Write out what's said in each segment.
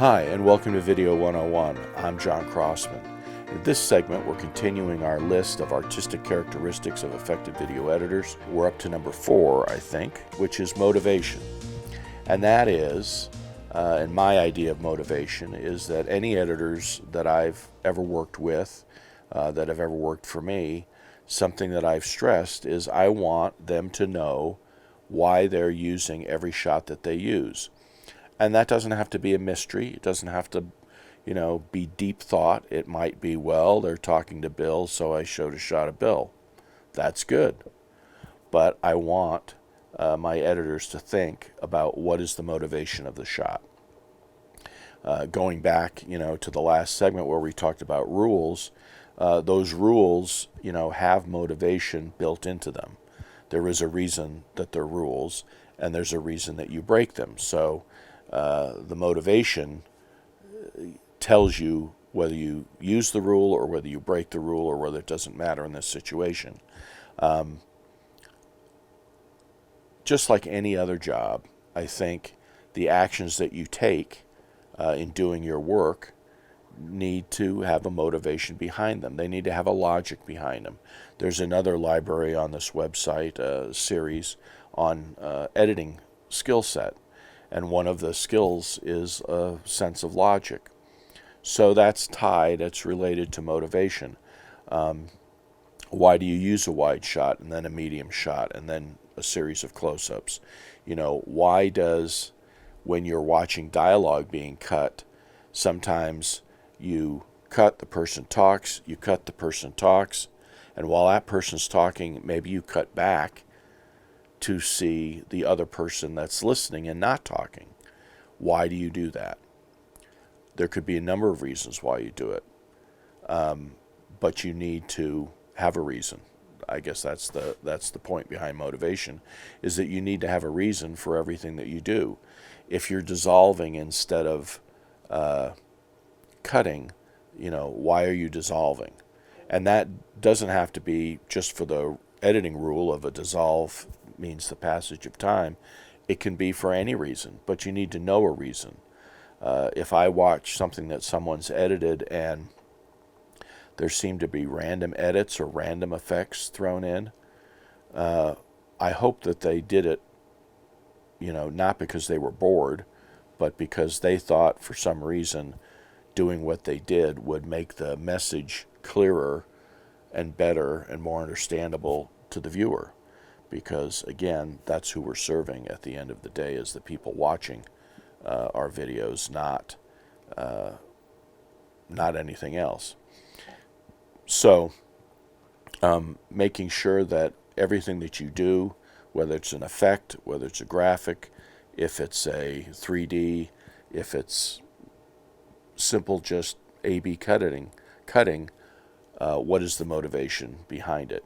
Hi, and welcome to Video 101. I'm John Crossman. In this segment, we're continuing our list of artistic characteristics of effective video editors. We're up to number 4, I think, which is motivation. And that is, and my idea of motivation is that any editors that I've ever worked with, that have ever worked for me, something that I've stressed is I want them to know why they're using every shot that they use. And that doesn't have to be a mystery. It doesn't have to, be deep thought. It might be, well, they're talking to Bill, so I showed a shot of Bill. That's good. But I want my editors to think about what is the motivation of the shot. Going back, to the last segment where we talked about rules, those rules, have motivation built into them. There is a reason that they're rules, and there's a reason that you break them. So the motivation tells you whether you use the rule or whether you break the rule or whether it doesn't matter in this situation. Just like any other job, I think the actions that you take in doing your work need to have a motivation behind them. They need to have a logic behind them. There's another library on this website, a series on editing skill set. And one of the skills is a sense of logic. So that's tied, it's related to motivation. Why do you use a wide shot and then a medium shot and then a series of close-ups? Why does, when you're watching dialogue being cut, sometimes you cut, the person talks, you cut, the person talks, and while that person's talking, maybe you cut back to see the other person that's listening and not talking. Why do you do that? There could be a number of reasons why you do it, but you need to have a reason. I guess that's the point behind motivation, is that you need to have a reason for everything that you do. If you're dissolving instead of cutting, why are you dissolving? And that doesn't have to be just for the editing rule of a dissolve means the passage of time. It can be for any reason, but you need to know a reason. If I watch something that someone's edited and there seem to be random edits or random effects thrown in, I hope that they did it, not because they were bored, but because they thought for some reason doing what they did would make the message clearer and better and more understandable to the viewer. Because, again, that's who we're serving at the end of the day, is the people watching our videos, not anything else. So, making sure that everything that you do, whether it's an effect, whether it's a graphic, if it's a 3D, if it's simple just A/B cutting, what is the motivation behind it?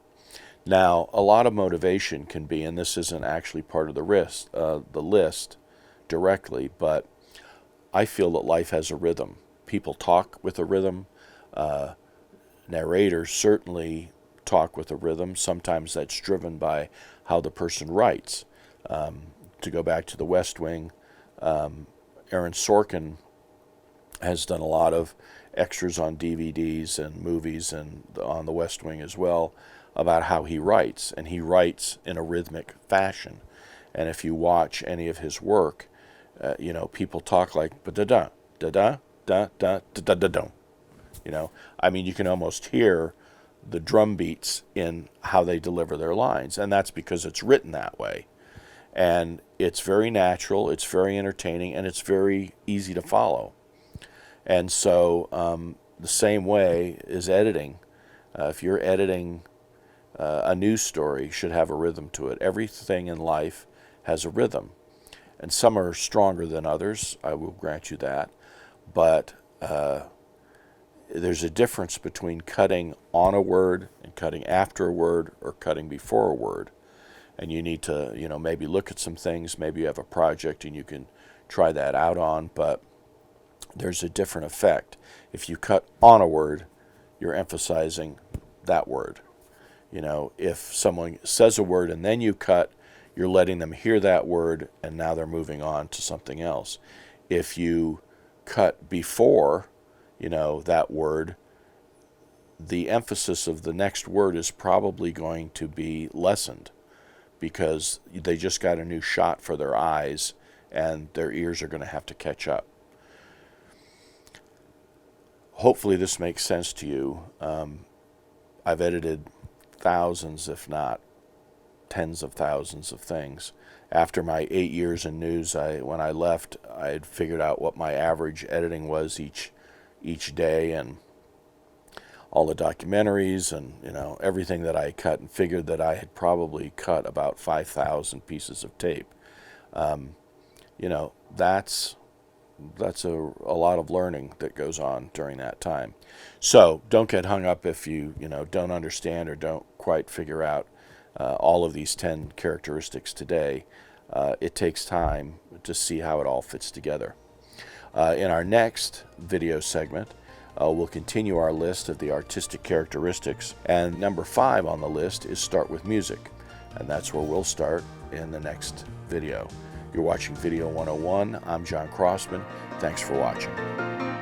Now, a lot of motivation can be, and this isn't actually part of the list directly, but I feel that life has a rhythm. People talk with a rhythm. Narrators certainly talk with a rhythm. Sometimes that's driven by how the person writes. To go back to The West Wing, Aaron Sorkin has done a lot of extras on DVDs and movies and on The West Wing as well, about how he writes, and he writes in a rhythmic fashion. And if you watch any of his work, people talk like da-da, da-da, da-da, da-da-da-da. You can almost hear the drum beats in how they deliver their lines, and that's because it's written that way. And it's very natural, it's very entertaining, and it's very easy to follow. And so the same way is editing. If you're editing a news story, should have a rhythm to it. Everything in life has a rhythm, and some are stronger than others, I will grant you that, but there's a difference between cutting on a word and cutting after a word or cutting before a word. And you need to, maybe look at some things. Maybe you have a project and you can try that out on, but there's a different effect. If you cut on a word, you're emphasizing that word. If someone says a word and then you cut, you're letting them hear that word and now they're moving on to something else. If you cut before, that word, the emphasis of the next word is probably going to be lessened because they just got a new shot for their eyes and their ears are going to have to catch up. Hopefully this makes sense to you. I've edited thousands, if not tens of thousands of things. After my 8 years in news, when I left, I had figured out what my average editing was each day, and all the documentaries and everything that I cut, and figured that I had probably cut about 5,000 pieces of tape. That's a lot of learning that goes on during that time. So don't get hung up if you don't understand or don't quite figure out all of these 10 characteristics today. It takes time to see how it all fits together. In our next video segment, we'll continue our list of the artistic characteristics, and number 5 on the list is start with music, and that's where we'll start in the next video. You're watching Video 101. I'm John Crossman. Thanks for watching.